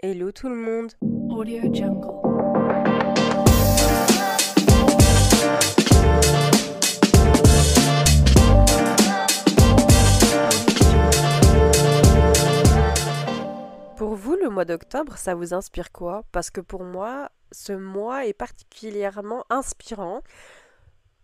Hello tout le monde. Audio Jungle. Pour vous, le mois d'octobre, ça vous inspire quoi? Parce que pour moi, ce mois est particulièrement inspirant.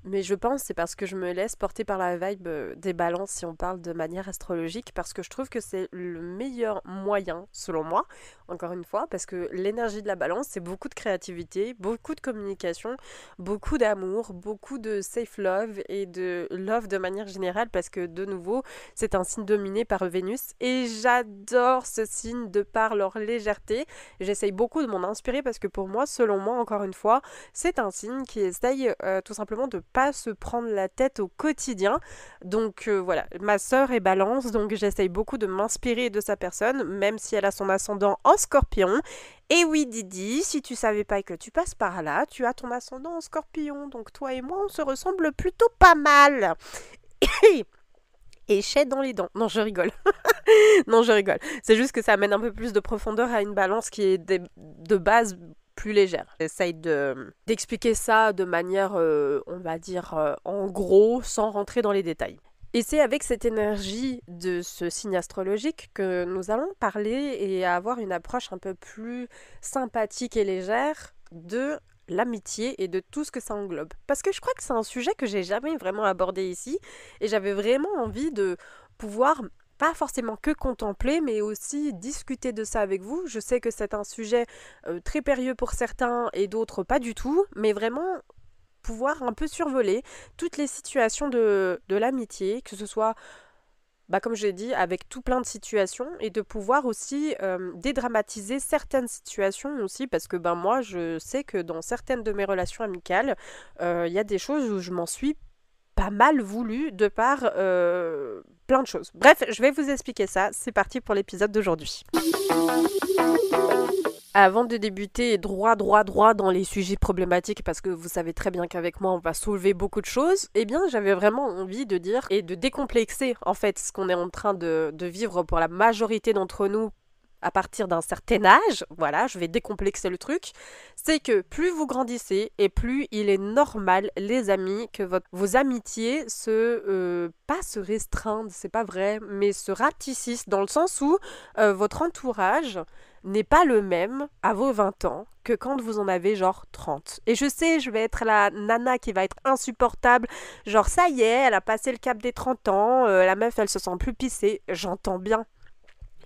Mais je pense que c'est parce que je me laisse porter par la vibe des balances si on parle de manière astrologique, parce que je trouve que c'est le meilleur moyen, selon moi, encore une fois, parce que l'énergie de la balance, c'est beaucoup de créativité, beaucoup de communication, beaucoup d'amour, beaucoup de safe love et de love de manière générale, parce que de nouveau, c'est un signe dominé par Vénus, et j'adore ce signe de par leur légèreté. J'essaye beaucoup de m'en inspirer, parce que pour moi, selon moi, encore une fois, c'est un signe qui essaye tout simplement de pas se prendre la tête au quotidien. Donc voilà, ma sœur est balance, donc j'essaye beaucoup de m'inspirer de sa personne, même si elle a son ascendant en scorpion. Et oui Didi, si tu savais pas que tu passes par là, tu as ton ascendant en scorpion, donc toi et moi on se ressemble plutôt pas mal. Et chais dans les dents. Non, je rigole. Non, je rigole. C'est juste que ça amène un peu plus de profondeur à une balance qui est de base plus légère. J'essaye d'expliquer ça de manière, on va dire, en gros, sans rentrer dans les détails. Et c'est avec cette énergie de ce signe astrologique que nous allons parler et avoir une approche un peu plus sympathique et légère de l'amitié et de tout ce que ça englobe. Parce que je crois que c'est un sujet que j'ai jamais vraiment abordé ici et j'avais vraiment envie de pouvoir pas forcément que contempler, mais aussi discuter de ça avec vous. Je sais que c'est un sujet très périlleux pour certains et d'autres pas du tout, mais vraiment pouvoir un peu survoler toutes les situations de l'amitié, que ce soit, comme je l'ai dit, avec tout plein de situations, et de pouvoir aussi dédramatiser certaines situations aussi, parce que moi, je sais que dans certaines de mes relations amicales, il y a des choses où je m'en suis pas mal voulu de par plein de choses. Bref, je vais vous expliquer ça. C'est parti pour l'épisode d'aujourd'hui. Avant de débuter droit dans les sujets problématiques, parce que vous savez très bien qu'avec moi on va soulever beaucoup de choses, j'avais vraiment envie de dire et de décomplexer en fait ce qu'on est en train de vivre pour la majorité d'entre nous à partir d'un certain âge. Voilà, je vais décomplexer le truc. C'est que plus vous grandissez et plus il est normal, les amis, que vos amitiés pas se restreignent, c'est pas vrai, mais se rapetissent, dans le sens où votre entourage n'est pas le même à vos 20 ans que quand vous en avez genre 30. Et je sais, je vais être la nana qui va être insupportable, genre ça y est, elle a passé le cap des 30 ans, la meuf elle se sent plus pissée. J'entends bien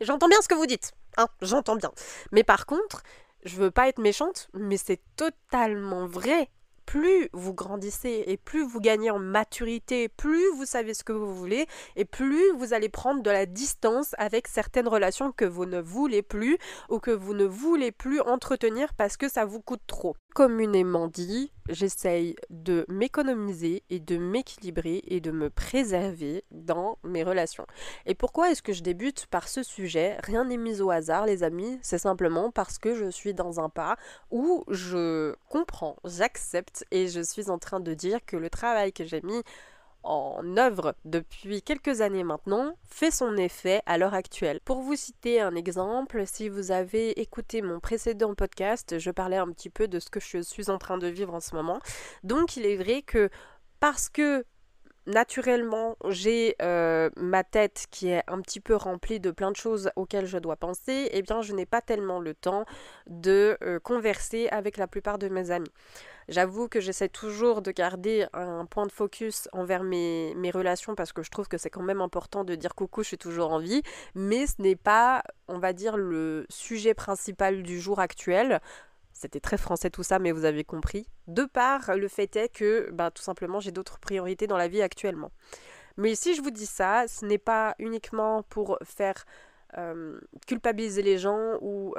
ce que vous dites, hein, j'entends bien. Mais par contre, je veux pas être méchante, mais c'est totalement vrai. Plus vous grandissez et plus vous gagnez en maturité, plus vous savez ce que vous voulez et plus vous allez prendre de la distance avec certaines relations que vous ne voulez plus ou que vous ne voulez plus entretenir parce que ça vous coûte trop. Communément dit, j'essaye de m'économiser et de m'équilibrer et de me préserver dans mes relations. Et pourquoi est-ce que je débute par ce sujet? Rien n'est mis au hasard, les amis, c'est simplement parce que je suis dans un pas où je comprends, j'accepte et je suis en train de dire que le travail que j'ai mis en œuvre depuis quelques années maintenant fait son effet à l'heure actuelle. Pour vous citer un exemple, si vous avez écouté mon précédent podcast, je parlais un petit peu de ce que je suis en train de vivre en ce moment. Donc il est vrai que parce que naturellement, j'ai ma tête qui est un petit peu remplie de plein de choses auxquelles je dois penser, je n'ai pas tellement le temps de converser avec la plupart de mes amis. J'avoue que j'essaie toujours de garder un point de focus envers mes relations parce que je trouve que c'est quand même important de dire coucou, je suis toujours en vie, mais ce n'est pas, on va dire, le sujet principal du jour actuel. C'était très français tout ça, mais vous avez compris. De par le fait est que, tout simplement, j'ai d'autres priorités dans la vie actuellement. Mais si je vous dis ça, ce n'est pas uniquement pour faire culpabiliser les gens ou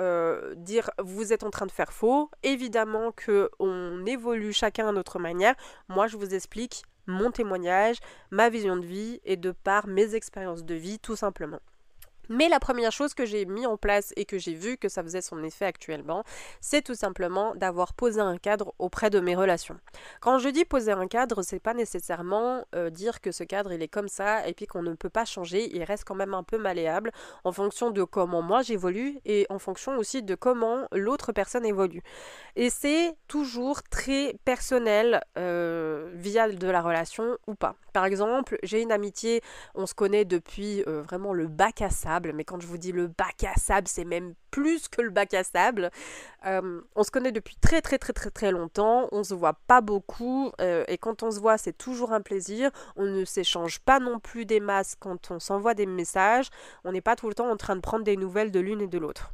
dire vous êtes en train de faire faux. Évidemment qu'on évolue chacun à notre manière. Moi, je vous explique mon témoignage, ma vision de vie et de par mes expériences de vie, tout simplement. Mais la première chose que j'ai mis en place et que j'ai vu que ça faisait son effet actuellement, c'est tout simplement d'avoir posé un cadre auprès de mes relations. Quand je dis poser un cadre, c'est pas nécessairement dire que ce cadre il est comme ça et puis qu'on ne peut pas changer, il reste quand même un peu malléable en fonction de comment moi j'évolue et en fonction aussi de comment l'autre personne évolue. Et c'est toujours très personnel via de la relation ou pas. Par exemple, j'ai une amitié, on se connaît depuis vraiment le bac à sable, mais quand je vous dis le bac à sable, c'est même plus que le bac à sable. On se connaît depuis très très très très très longtemps, on se voit pas beaucoup et quand on se voit c'est toujours un plaisir, on ne s'échange pas non plus des masses quand on s'envoie des messages, on n'est pas tout le temps en train de prendre des nouvelles de l'une et de l'autre.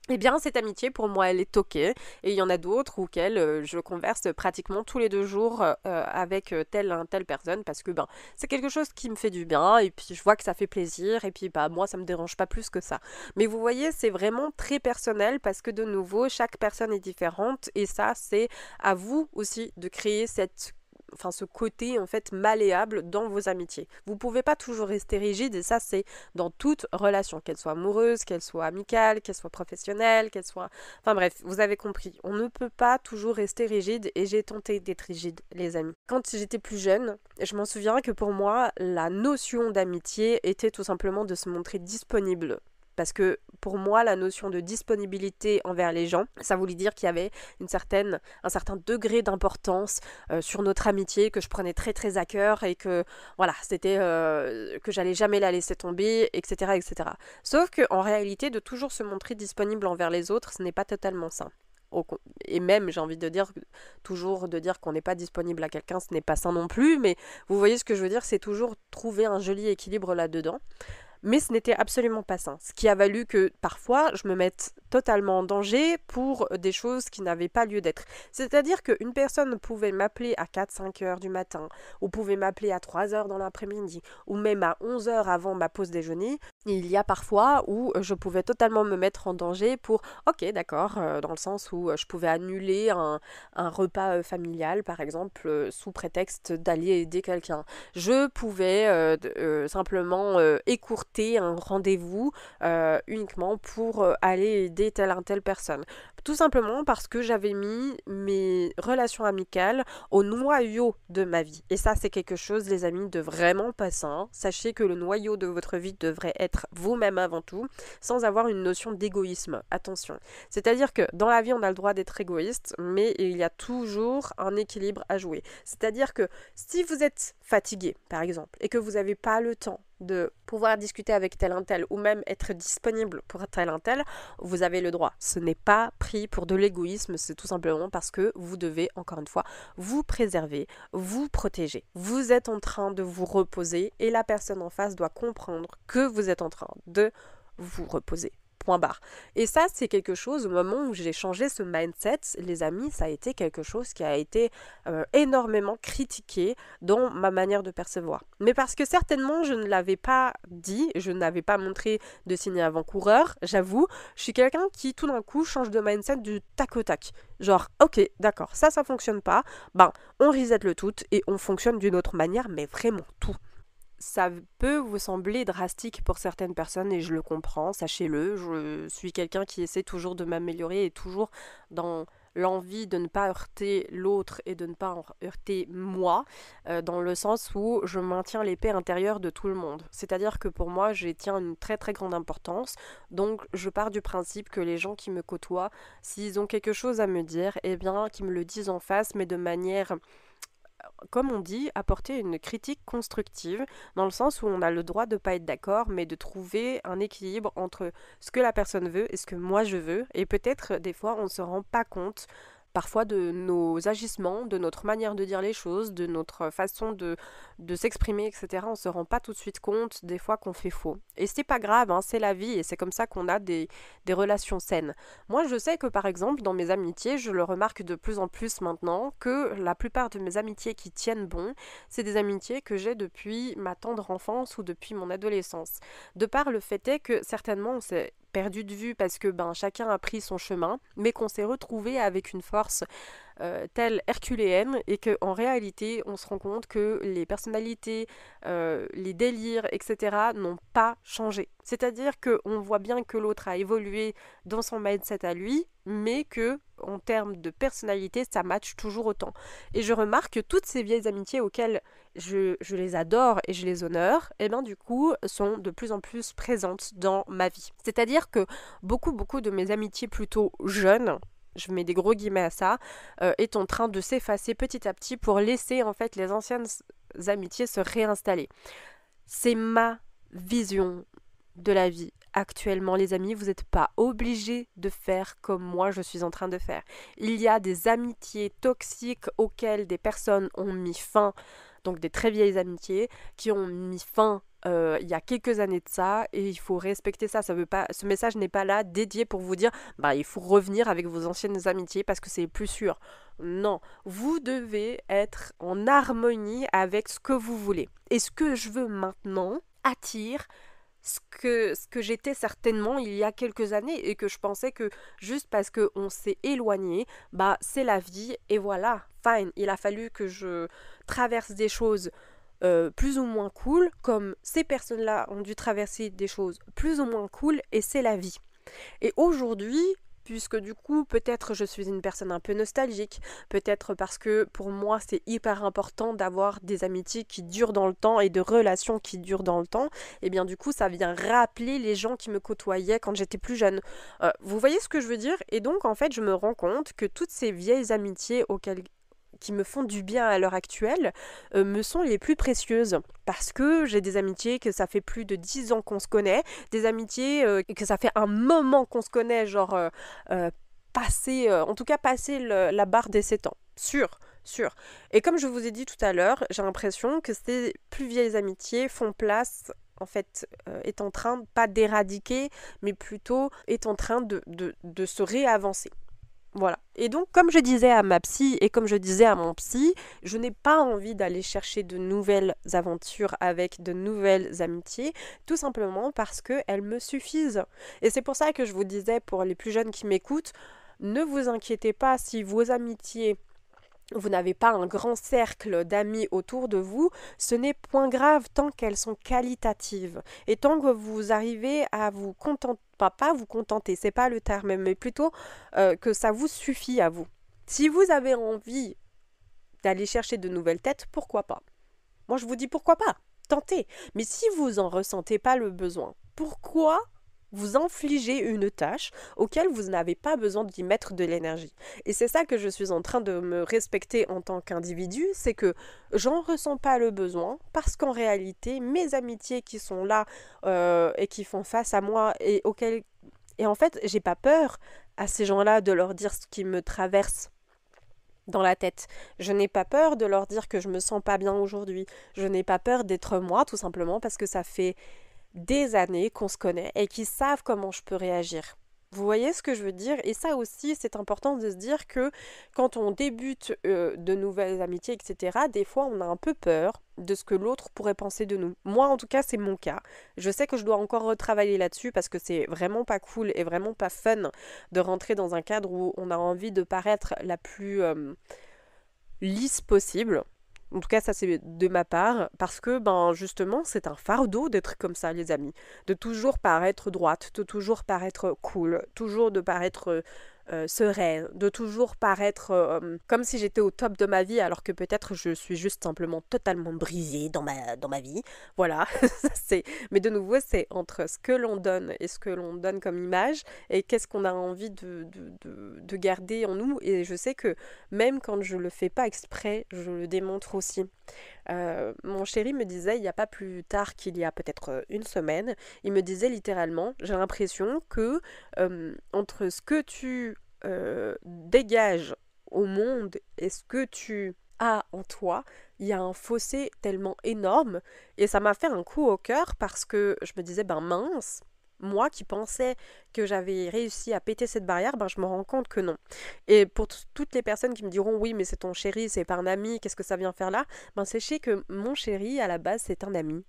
Eh bien, cette amitié, pour moi, elle est ok. Et il y en a d'autres auxquelles je converse pratiquement tous les 2 jours avec telle personne parce que c'est quelque chose qui me fait du bien et puis je vois que ça fait plaisir et puis moi, ça me dérange pas plus que ça. Mais vous voyez, c'est vraiment très personnel parce que de nouveau, chaque personne est différente et ça, c'est à vous aussi de créer ce côté en fait malléable dans vos amitiés. Vous pouvez pas toujours rester rigide et ça c'est dans toute relation, qu'elle soit amoureuse, qu'elle soit amicale, qu'elle soit professionnelle, qu'elle soit... Enfin bref, vous avez compris. On ne peut pas toujours rester rigide et j'ai tenté d'être rigide, les amis. Quand j'étais plus jeune, je m'en souviens que pour moi, la notion d'amitié était tout simplement de se montrer disponible. Parce que pour moi, la notion de disponibilité envers les gens, ça voulait dire qu'il y avait un certain degré d'importance sur notre amitié que je prenais très très à cœur et que voilà, c'était que j'allais jamais la laisser tomber, etc., etc. Sauf qu'en réalité, de toujours se montrer disponible envers les autres, ce n'est pas totalement sain. Et même, j'ai envie de dire, toujours de dire qu'on n'est pas disponible à quelqu'un, ce n'est pas sain non plus, mais vous voyez ce que je veux dire, c'est toujours trouver un joli équilibre là-dedans. Mais ce n'était absolument pas sain. Ce qui a valu que parfois je me mette totalement en danger pour des choses qui n'avaient pas lieu d'être. C'est-à-dire qu'une personne pouvait m'appeler à 4-5 heures du matin, ou pouvait m'appeler à 3 heures dans l'après-midi, ou même à 11 heures avant ma pause déjeuner. Et il y a parfois où je pouvais totalement me mettre en danger pour, ok d'accord, dans le sens où je pouvais annuler un repas familial par exemple sous prétexte d'aller aider quelqu'un. Je pouvais simplement écourter un rendez-vous uniquement pour aller aider telle personne. Tout simplement parce que j'avais mis mes relations amicales au noyau de ma vie. Et ça, c'est quelque chose, les amis, de vraiment pas sain. Sachez que le noyau de votre vie devrait être vous-même avant tout, sans avoir une notion d'égoïsme. Attention. C'est-à-dire que dans la vie, on a le droit d'être égoïste, mais il y a toujours un équilibre à jouer. C'est-à-dire que si vous êtes fatigué, par exemple, et que vous n'avez pas le temps de pouvoir discuter avec tel un tel ou même être disponible pour tel un tel, vous avez le droit. Ce n'est pas pris pour de l'égoïsme, c'est tout simplement parce que vous devez, encore une fois, vous préserver, vous protéger. Vous êtes en train de vous reposer et la personne en face doit comprendre que vous êtes en train de vous reposer. Point barre. Et ça, c'est quelque chose, au moment où j'ai changé ce mindset, les amis, ça a été quelque chose qui a été énormément critiqué dans ma manière de percevoir. Mais parce que certainement, je ne l'avais pas dit, je n'avais pas montré de signe avant-coureur, j'avoue, je suis quelqu'un qui, tout d'un coup, change de mindset du tac au tac. Genre, ok, d'accord, ça fonctionne pas, on reset le tout et on fonctionne d'une autre manière, mais vraiment tout. Ça peut vous sembler drastique pour certaines personnes et je le comprends, sachez-le, je suis quelqu'un qui essaie toujours de m'améliorer et toujours dans l'envie de ne pas heurter l'autre et de ne pas heurter moi, dans le sens où je maintiens les paix intérieures de tout le monde. C'est-à-dire que pour moi, j'y tiens une très très grande importance, donc je pars du principe que les gens qui me côtoient, s'ils ont quelque chose à me dire, eh bien qu'ils me le disent en face, mais de manière... comme on dit, apporter une critique constructive, dans le sens où on a le droit de ne pas être d'accord, mais de trouver un équilibre entre ce que la personne veut et ce que moi je veux. Et peut-être, des fois, on ne se rend pas compte parfois de nos agissements, de notre manière de dire les choses, de notre façon de s'exprimer, etc. On ne se rend pas tout de suite compte des fois qu'on fait faux. Et c'est pas grave, hein, c'est la vie et c'est comme ça qu'on a des relations saines. Moi, je sais que par exemple, dans mes amitiés, je le remarque de plus en plus maintenant, que la plupart de mes amitiés qui tiennent bon, c'est des amitiés que j'ai depuis ma tendre enfance ou depuis mon adolescence. De par le fait est que certainement on s'est perdu de vue parce que chacun a pris son chemin, mais qu'on s'est retrouvé avec une force telle herculéenne et qu'en réalité on se rend compte que les personnalités, les délires, etc. n'ont pas changé. C'est-à-dire qu'on voit bien que l'autre a évolué dans son mindset à lui, mais que en termes de personnalité, ça match toujours autant. Et je remarque que toutes ces vieilles amitiés auxquelles je les adore et je les honore, et bien du coup, sont de plus en plus présentes dans ma vie. C'est-à-dire que beaucoup de mes amitiés plutôt jeunes, je mets des gros guillemets à ça, est en train de s'effacer petit à petit pour laisser en fait les anciennes amitiés se réinstaller. C'est ma vision de la vie. Actuellement, les amis, vous n'êtes pas obligés de faire comme moi je suis en train de faire. Il y a des amitiés toxiques auxquelles des personnes ont mis fin, donc des très vieilles amitiés qui ont mis fin il y a quelques années de ça, et il faut respecter ça. Ce message n'est pas là dédié pour vous dire il faut revenir avec vos anciennes amitiés parce que c'est plus sûr. Non, vous devez être en harmonie avec ce que vous voulez. Et ce que je veux maintenant attire ce que j'étais certainement il y a quelques années, et que je pensais que juste parce qu'on s'est éloigné, c'est la vie et voilà, fine. Il a fallu que je traverse des choses plus ou moins cool, comme ces personnes-là ont dû traverser des choses plus ou moins cool, et c'est la vie. Et aujourd'hui, puisque du coup peut-être je suis une personne un peu nostalgique, peut-être parce que pour moi c'est hyper important d'avoir des amitiés qui durent dans le temps et de relations qui durent dans le temps, et bien du coup ça vient rappeler les gens qui me côtoyaient quand j'étais plus jeune. Vous voyez ce que je veux dire? Et donc en fait je me rends compte que toutes ces vieilles amitiés qui me font du bien à l'heure actuelle, me sont les plus précieuses. Parce que j'ai des amitiés que ça fait plus de 10 ans qu'on se connaît, des amitiés que ça fait un moment qu'on se connaît, genre passer la barre des 7 ans. Sûr. Et comme je vous ai dit tout à l'heure, j'ai l'impression que ces plus vieilles amitiés font place, en fait, est en train, pas d'éradiquer, mais plutôt est en train de se réavancer. Voilà. Et donc, comme je disais à ma psy et comme je disais à mon psy, je n'ai pas envie d'aller chercher de nouvelles aventures avec de nouvelles amitiés, tout simplement parce qu'elles me suffisent. Et c'est pour ça que je vous disais, pour les plus jeunes qui m'écoutent, ne vous inquiétez pas si vos amitiés, vous n'avez pas un grand cercle d'amis autour de vous, ce n'est point grave tant qu'elles sont qualitatives. Et tant que vous arrivez à vous contenter, pas vous contenter, c'est pas le terme, mais plutôt que ça vous suffit à vous. Si vous avez envie d'aller chercher de nouvelles têtes, pourquoi pas? Moi je vous dis pourquoi pas, tentez. Mais si vous en ressentez pas le besoin, pourquoi vous infligez une tâche auquel vous n'avez pas besoin d'y mettre de l'énergie? Et c'est ça que je suis en train de me respecter en tant qu'individu, c'est que j'en ressens pas le besoin parce qu'en réalité, mes amitiés qui sont là et qui font face à moi et en fait, j'ai pas peur à ces gens-là de leur dire ce qui me traverse dans la tête. Je n'ai pas peur de leur dire que je me sens pas bien aujourd'hui. Je n'ai pas peur d'être moi, tout simplement parce que ça fait des années qu'on se connaît et qui savent comment je peux réagir. Vous voyez ce que je veux dire? Et ça aussi, c'est important de se dire que quand on débute de nouvelles amitiés, etc., des fois, on a un peu peur de ce que l'autre pourrait penser de nous. Moi, en tout cas, c'est mon cas. Je sais que je dois encore retravailler là-dessus parce que c'est vraiment pas cool et vraiment pas fun de rentrer dans un cadre où on a envie de paraître la plus lisse possible. En tout cas, ça c'est de ma part, parce que justement, c'est un fardeau d'être comme ça, les amis. De toujours paraître droite, de toujours paraître cool, toujours de paraître sereine, de toujours paraître comme si j'étais au top de ma vie, alors que peut-être je suis juste simplement totalement brisée dans ma vie. Voilà, mais de nouveau, c'est entre ce que l'on donne et ce que l'on donne comme image, et qu'est-ce qu'on a envie de garder en nous. Et je sais que même quand je le fais pas exprès, je le démontre aussi. Mon chéri me disait il n'y a pas plus tard qu'il y a peut-être une semaine, il me disait littéralement, j'ai l'impression que entre ce que tu dégages au monde et ce que tu as en toi, il y a un fossé tellement énorme, et ça m'a fait un coup au cœur parce que je me disais mince, moi qui pensais que j'avais réussi à péter cette barrière, je me rends compte que non. Et pour toutes les personnes qui me diront oui mais c'est ton chéri, c'est pas un ami, qu'est-ce que ça vient faire là? Sachez que mon chéri à la base c'est un ami.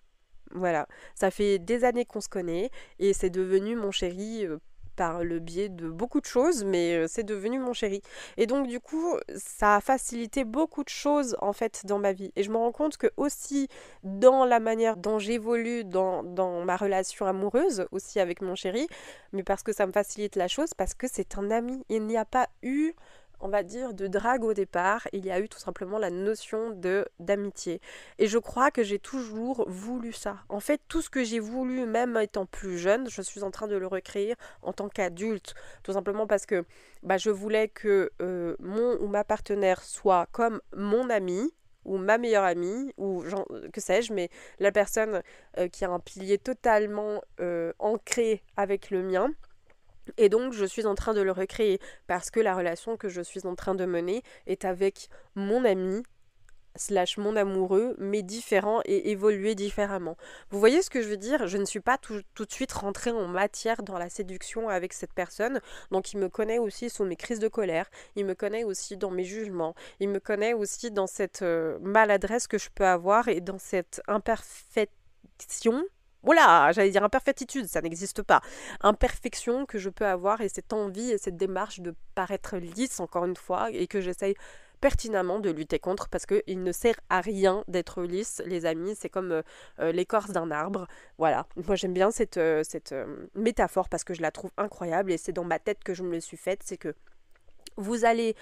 Voilà, ça fait des années qu'on se connaît et c'est devenu mon chéri par le biais de beaucoup de choses, mais c'est devenu mon chéri. Et donc du coup, ça a facilité beaucoup de choses en fait dans ma vie. Et je me rends compte que aussi dans la manière dont j'évolue dans ma relation amoureuse, aussi avec mon chéri, mais parce que ça me facilite la chose, parce que c'est un ami. Il n'y a pas eu, on va dire, de drague au départ, il y a eu tout simplement la notion de d'amitié. Et je crois que j'ai toujours voulu ça. En fait, tout ce que j'ai voulu, même étant plus jeune, je suis en train de le recréer en tant qu'adulte. Tout simplement parce que je voulais que mon ou ma partenaire soit comme mon ami, ou ma meilleure amie, ou que sais-je, mais la personne qui a un pilier totalement ancré avec le mien. Et donc, je suis en train de le recréer parce que la relation que je suis en train de mener est avec mon ami slash mon amoureux, mais différent et évolué différemment. Vous voyez ce que je veux dire? Je ne suis pas tout de suite rentrée en matière dans la séduction avec cette personne, donc il me connaît aussi sous mes crises de colère, il me connaît aussi dans mes jugements, il me connaît aussi dans cette maladresse que je peux avoir et dans cette imperfection. Voilà, j'allais dire imperfectitude, ça n'existe pas. Imperfection que je peux avoir et cette envie et cette démarche de paraître lisse encore une fois et que j'essaye pertinemment de lutter contre parce qu'il ne sert à rien d'être lisse, les amis, c'est comme l'écorce d'un arbre. Voilà, moi j'aime bien cette métaphore parce que je la trouve incroyable et c'est dans ma tête que je me le suis faite, c'est que vous allez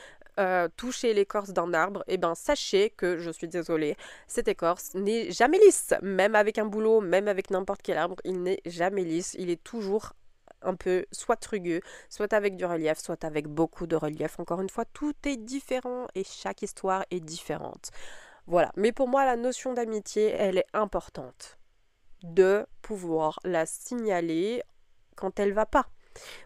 toucher l'écorce d'un arbre, et ben sachez que, je suis désolée, cette écorce n'est jamais lisse, même avec un boulot, même avec n'importe quel arbre, il n'est jamais lisse, il est toujours un peu soit rugueux, soit avec du relief, soit avec beaucoup de relief. Encore une fois, tout est différent et chaque histoire est différente. Voilà, mais pour moi, la notion d'amitié, elle est importante. De pouvoir la signaler quand elle va pas.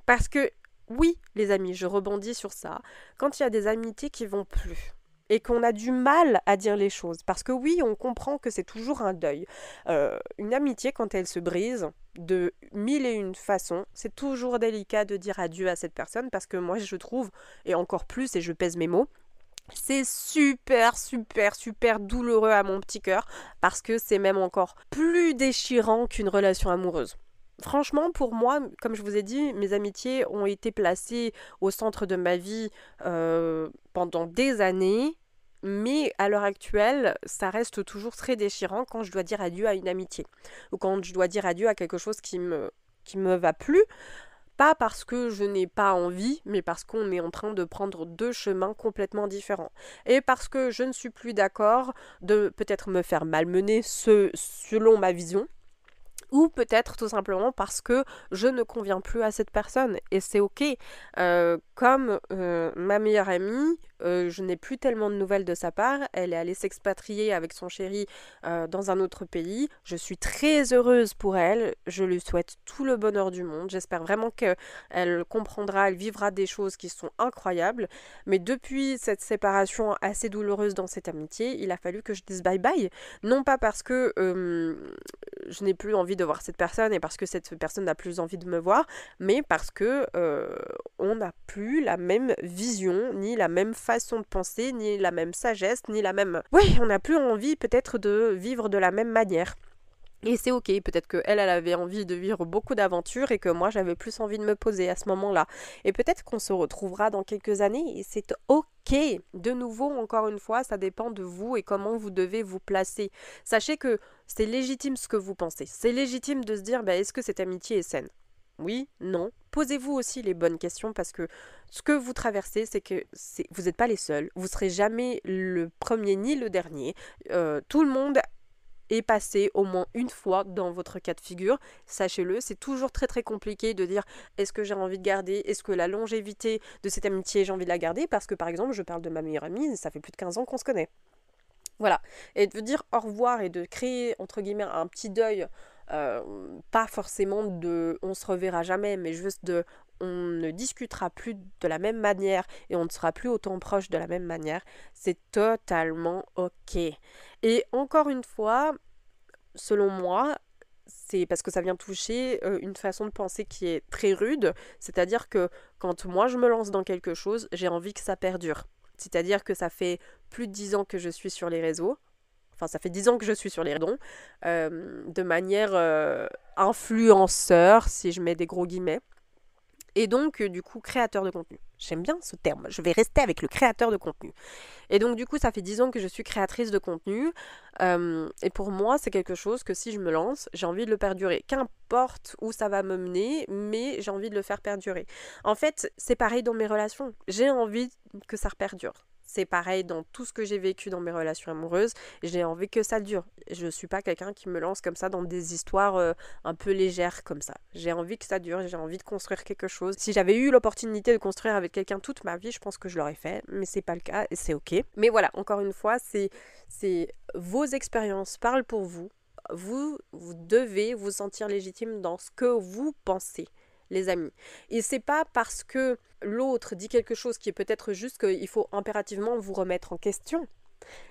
Parce que, oui, les amis, je rebondis sur ça, quand il y a des amitiés qui vont plus, et qu'on a du mal à dire les choses. Parce que oui, on comprend que c'est toujours un deuil. Une amitié, quand elle se brise de mille et une façons, c'est toujours délicat de dire adieu à cette personne parce que moi, je trouve, et encore plus, et je pèse mes mots, c'est super, super, super douloureux à mon petit cœur parce que c'est même encore plus déchirant qu'une relation amoureuse. Franchement, pour moi, comme je vous ai dit, mes amitiés ont été placées au centre de ma vie pendant des années, mais à l'heure actuelle, ça reste toujours très déchirant quand je dois dire adieu à une amitié, ou quand je dois dire adieu à quelque chose qui me va plus, pas parce que je n'ai pas envie, mais parce qu'on est en train de prendre deux chemins complètement différents. Et parce que je ne suis plus d'accord de peut-être me faire malmener selon ma vision, ou peut-être tout simplement parce que je ne conviens plus à cette personne et c'est ok. Comme ma meilleure amie, je n'ai plus tellement de nouvelles de sa part, elle est allée s'expatrier avec son chéri dans un autre pays, je suis très heureuse pour elle, je lui souhaite tout le bonheur du monde, j'espère vraiment qu'elle comprendra, elle vivra des choses qui sont incroyables, mais depuis cette séparation assez douloureuse dans cette amitié, il a fallu que je dise bye bye, non pas parce que je n'ai plus envie de voir cette personne et parce que cette personne n'a plus envie de me voir, mais parce que on n'a plus la même vision, ni la même façon de penser, ni la même sagesse, ni la même... Oui, on n'a plus envie peut-être de vivre de la même manière. Et c'est ok, peut-être qu'elle avait envie de vivre beaucoup d'aventures et que moi j'avais plus envie de me poser à ce moment-là. Et peut-être qu'on se retrouvera dans quelques années et c'est ok. De nouveau, encore une fois, ça dépend de vous et comment vous devez vous placer. Sachez que c'est légitime ce que vous pensez. C'est légitime de se dire, est-ce que cette amitié est saine? Oui, non. Posez-vous aussi les bonnes questions parce que ce que vous traversez, c'est que vous n'êtes pas les seuls. Vous ne serez jamais le premier ni le dernier. Tout le monde est passé au moins une fois dans votre cas de figure, sachez-le, c'est toujours très très compliqué de dire est-ce que j'ai envie de garder, est-ce que la longévité de cette amitié j'ai envie de la garder, parce que par exemple je parle de ma meilleure amie, ça fait plus de 15 ans qu'on se connaît. Voilà, et de dire au revoir et de créer entre guillemets un petit deuil, pas forcément de on se reverra jamais, mais juste de on ne discutera plus de la même manière et on ne sera plus autant proche de la même manière, c'est totalement ok. Et encore une fois, selon moi, c'est parce que ça vient toucher une façon de penser qui est très rude, c'est-à-dire que quand moi je me lance dans quelque chose, j'ai envie que ça perdure. C'est-à-dire que ça fait plus de 10 ans que je suis sur les réseaux. enfin ça fait 10 ans que je suis sur les réseaux, de manière influenceur, si je mets des gros guillemets. Et donc, du coup, créateur de contenu. J'aime bien ce terme, je vais rester avec le créateur de contenu. Et donc, du coup, ça fait 10 ans que je suis créatrice de contenu. Et pour moi, c'est quelque chose que si je me lance, j'ai envie de le perdurer. Qu'importe où ça va me mener, mais j'ai envie de le faire perdurer. En fait, c'est pareil dans mes relations. J'ai envie que ça perdure. C'est pareil dans tout ce que j'ai vécu dans mes relations amoureuses. J'ai envie que ça dure. Je ne suis pas quelqu'un qui me lance comme ça dans des histoires un peu légères comme ça. J'ai envie que ça dure, j'ai envie de construire quelque chose. Si j'avais eu l'opportunité de construire avec quelqu'un toute ma vie, je pense que je l'aurais fait. Mais c'est pas le cas et c'est ok. Mais voilà, encore une fois, c'est vos expériences parlent pour vous. Vous devez vous sentir légitime dans ce que vous pensez, les amis. Et c'est pas parce que l'autre dit quelque chose qui est peut-être juste qu'il faut impérativement vous remettre en question.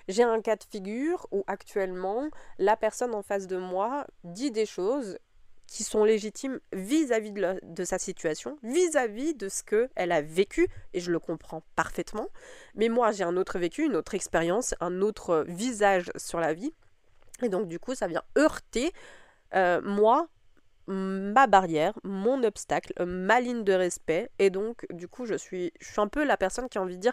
J'ai un cas de figure où actuellement, la personne en face de moi dit des choses qui sont légitimes vis-à-vis de sa situation, vis-à-vis de ce qu'elle a vécu, et je le comprends parfaitement. Mais moi, j'ai un autre vécu, une autre expérience, un autre visage sur la vie. Et donc, du coup, ça vient heurter moi, ma barrière, mon obstacle, ma ligne de respect. Et donc, du coup, je suis un peu la personne qui a envie de dire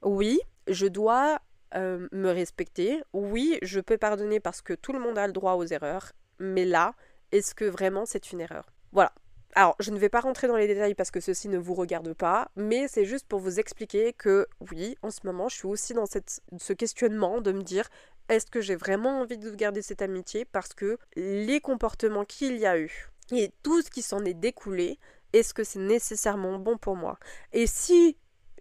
oui, je dois me respecter. Oui, je peux pardonner parce que tout le monde a le droit aux erreurs. Mais là, est-ce que vraiment c'est une erreur? Voilà. Alors, je ne vais pas rentrer dans les détails parce que ceci ne vous regarde pas, mais c'est juste pour vous expliquer que oui, en ce moment, je suis aussi dans ce questionnement de me dire est-ce que j'ai vraiment envie de garder cette amitié parce que les comportements qu'il y a eu et tout ce qui s'en est découlé, est-ce que c'est nécessairement bon pour moi? Et si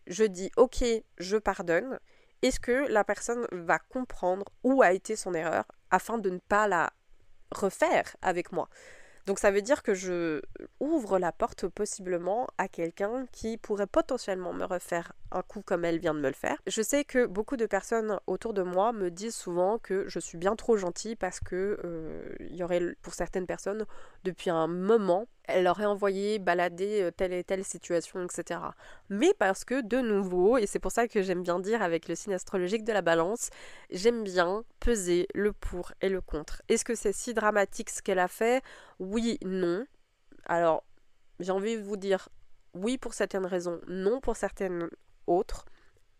je dis ok, je pardonne, est-ce que la personne va comprendre où a été son erreur afin de ne pas la refaire avec moi? Donc ça veut dire que je ouvre la porte possiblement à quelqu'un qui pourrait potentiellement me refaire un coup comme elle vient de me le faire. Je sais que beaucoup de personnes autour de moi me disent souvent que je suis bien trop gentille parce que il y aurait pour certaines personnes depuis un moment elle aurait envoyé balader telle et telle situation, etc. Mais parce que de nouveau, et c'est pour ça que j'aime bien dire avec le signe astrologique de la balance, j'aime bien peser le pour et le contre. Est-ce que c'est si dramatique ce qu'elle a fait? Oui, non. Alors, j'ai envie de vous dire oui pour certaines raisons, non pour certaines autres.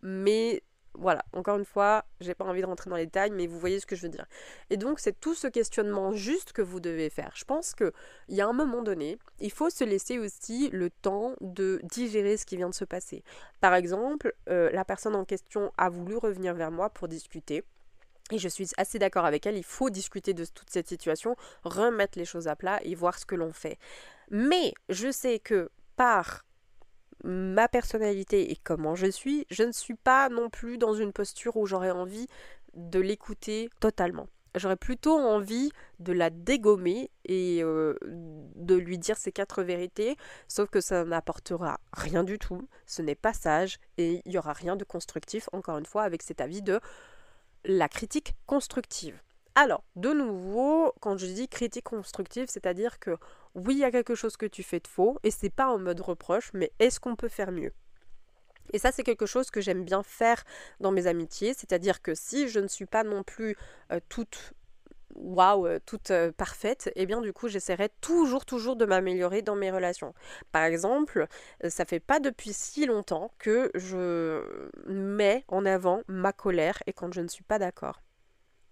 Mais voilà, encore une fois, j'ai pas envie de rentrer dans les détails, mais vous voyez ce que je veux dire. Et donc, c'est tout ce questionnement juste que vous devez faire. Je pense qu'il y a un moment donné, il faut se laisser aussi le temps de digérer ce qui vient de se passer. Par exemple, la personne en question a voulu revenir vers moi pour discuter. Et je suis assez d'accord avec elle, il faut discuter de toute cette situation, remettre les choses à plat et voir ce que l'on fait. Mais je sais que par ma personnalité et comment je ne suis pas non plus dans une posture où j'aurais envie de l'écouter totalement. J'aurais plutôt envie de la dégommer et de lui dire ses 4 vérités, sauf que ça n'apportera rien du tout, ce n'est pas sage et il n'y aura rien de constructif, encore une fois, avec cet avis de la critique constructive. Alors, de nouveau, quand je dis critique constructive, c'est-à-dire que oui, il y a quelque chose que tu fais de faux, et c'est pas en mode reproche, mais est-ce qu'on peut faire mieux? Et ça, c'est quelque chose que j'aime bien faire dans mes amitiés, c'est-à-dire que si je ne suis pas non plus toute parfaite, et bien du coup j'essaierai toujours de m'améliorer dans mes relations. Par exemple, ça fait pas depuis si longtemps que je mets en avant ma colère et quand je ne suis pas d'accord.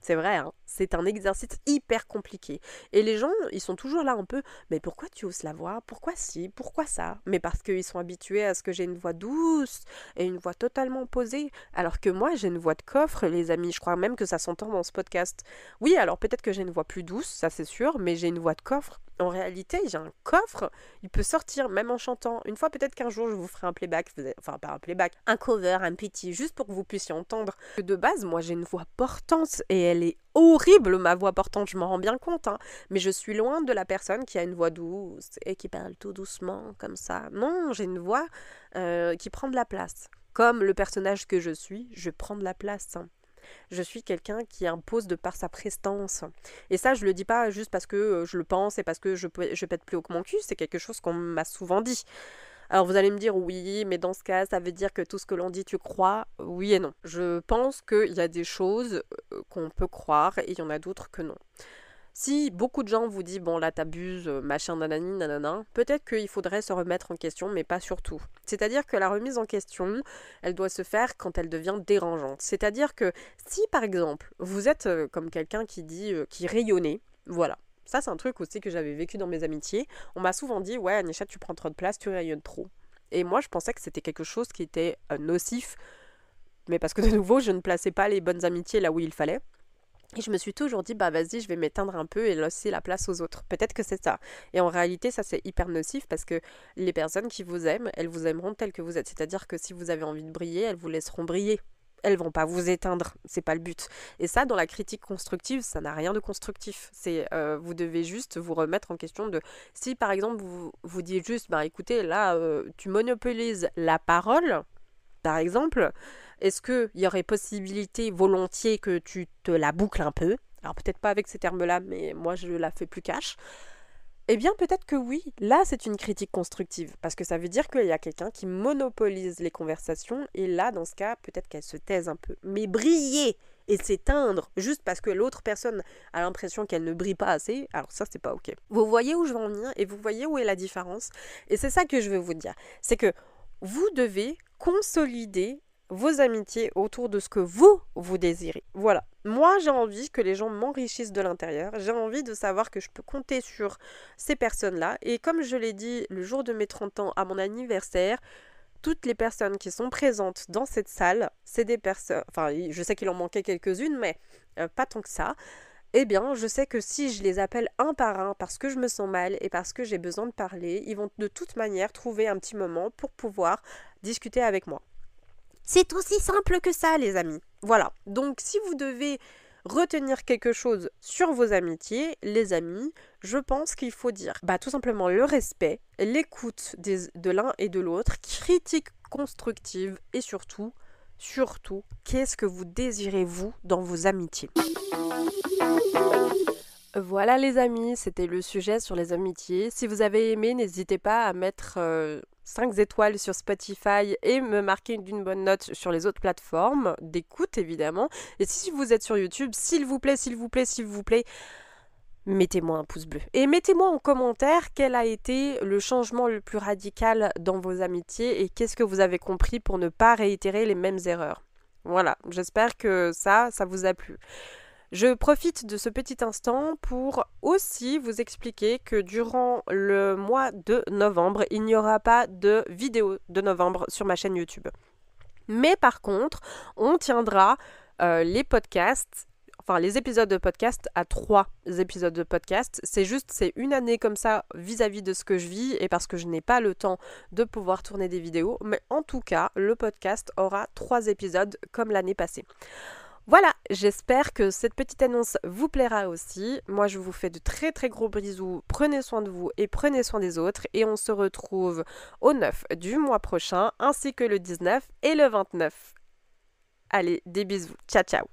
C'est vrai, hein, c'est un exercice hyper compliqué. Et les gens, ils sont toujours là un peu, mais pourquoi tu oses la voix? Pourquoi si? Pourquoi ça? Mais parce qu'ils sont habitués à ce que j'ai une voix douce et une voix totalement posée. Alors que moi, j'ai une voix de coffre, les amis. Je crois même que ça s'entend dans ce podcast. Oui, alors peut-être que j'ai une voix plus douce, ça c'est sûr, mais j'ai une voix de coffre. En réalité, j'ai un coffre, il peut sortir même en chantant. Une fois, peut-être qu'un jour, je vous ferai un playback, enfin pas un playback, un cover, un petit, juste pour que vous puissiez entendre. De base, moi, j'ai une voix portante et elle est horrible, ma voix portante, je m'en rends bien compte, hein. Mais je suis loin de la personne qui a une voix douce et qui parle tout doucement, comme ça. Non, j'ai une voix qui prend de la place. Comme le personnage que je suis, je prends de la place. Je suis quelqu'un qui impose de par sa prestance. Et ça, je le dis pas juste parce que je le pense et parce que je pète plus haut que mon cul, c'est quelque chose qu'on m'a souvent dit. Alors vous allez me dire oui, mais dans ce cas, ça veut dire que tout ce que l'on dit, tu crois? Oui et non. Je pense qu'il y a des choses qu'on peut croire et il y en a d'autres que non. Si beaucoup de gens vous disent bon là t'abuses, machin nanani nanana, peut-être qu'il faudrait se remettre en question, mais pas surtout. C'est-à-dire que la remise en question, elle doit se faire quand elle devient dérangeante. C'est-à-dire que si par exemple vous êtes comme quelqu'un qui dit qui rayonnait, voilà. Ça c'est un truc aussi que j'avais vécu dans mes amitiés. On m'a souvent dit ouais Anisha tu prends trop de place, tu rayonnes trop. Et moi je pensais que c'était quelque chose qui était nocif, mais parce que de nouveau je ne plaçais pas les bonnes amitiés là où il fallait. Et je me suis toujours dit, bah vas-y, je vais m'éteindre un peu et laisser la place aux autres. Peut-être que c'est ça. Et en réalité, ça c'est hyper nocif parce que les personnes qui vous aiment, elles vous aimeront telles que vous êtes. C'est-à-dire que si vous avez envie de briller, elles vous laisseront briller. Elles vont pas vous éteindre, c'est pas le but. Et ça, dans la critique constructive, ça n'a rien de constructif. C'est vous devez juste vous remettre en question de si par exemple vous dites juste, bah écoutez, là tu monopolises la parole, par exemple. Est-ce qu'il y aurait possibilité volontiers que tu te la boucles un peu? Alors peut-être pas avec ces termes-là, mais moi je la fais plus cash. Eh bien peut-être que oui, là c'est une critique constructive, parce que ça veut dire qu'il y a quelqu'un qui monopolise les conversations, et là dans ce cas, peut-être qu'elle se taise un peu. Mais briller et s'éteindre juste parce que l'autre personne a l'impression qu'elle ne brille pas assez, alors ça c'est pas ok. Vous voyez où je veux en venir, et vous voyez où est la différence, et c'est ça que je veux vous dire, c'est que vous devez consolider vos amitiés autour de ce que vous désirez. Voilà. Moi, j'ai envie que les gens m'enrichissent de l'intérieur. J'ai envie de savoir que je peux compter sur ces personnes-là. Et comme je l'ai dit le jour de mes 30 ans à mon anniversaire, toutes les personnes qui sont présentes dans cette salle, c'est des personnes... Enfin, je sais qu'il en manquait quelques-unes, mais pas tant que ça. Eh bien, je sais que si je les appelle un par un parce que je me sens mal et parce que j'ai besoin de parler, ils vont de toute manière trouver un petit moment pour pouvoir discuter avec moi. C'est aussi simple que ça, les amis. Voilà. Donc, si vous devez retenir quelque chose sur vos amitiés, les amis, je pense qu'il faut dire tout simplement le respect, l'écoute de l'un et de l'autre, critique constructive et surtout, qu'est-ce que vous désirez vous dans vos amitiés? Voilà les amis, c'était le sujet sur les amitiés. Si vous avez aimé, n'hésitez pas à mettre 5 étoiles sur Spotify et me marquer d'une bonne note sur les autres plateformes d'écoute évidemment. Et si vous êtes sur YouTube, s'il vous plaît, mettez-moi un pouce bleu. Et mettez-moi en commentaire quel a été le changement le plus radical dans vos amitiés et qu'est-ce que vous avez compris pour ne pas réitérer les mêmes erreurs. Voilà, j'espère que ça vous a plu. Je profite de ce petit instant pour aussi vous expliquer que durant le mois de novembre, il n'y aura pas de vidéo de novembre sur ma chaîne YouTube. Mais par contre, on tiendra les podcasts, enfin les épisodes de podcast à 3 épisodes de podcast. C'est une année comme ça vis-à-vis de ce que je vis et parce que je n'ai pas le temps de pouvoir tourner des vidéos. Mais en tout cas, le podcast aura 3 épisodes comme l'année passée. Voilà, j'espère que cette petite annonce vous plaira aussi. Moi, je vous fais de très très gros bisous. Prenez soin de vous et prenez soin des autres. Et on se retrouve au 9 du mois prochain, ainsi que le 19 et le 29. Allez, des bisous. Ciao, ciao.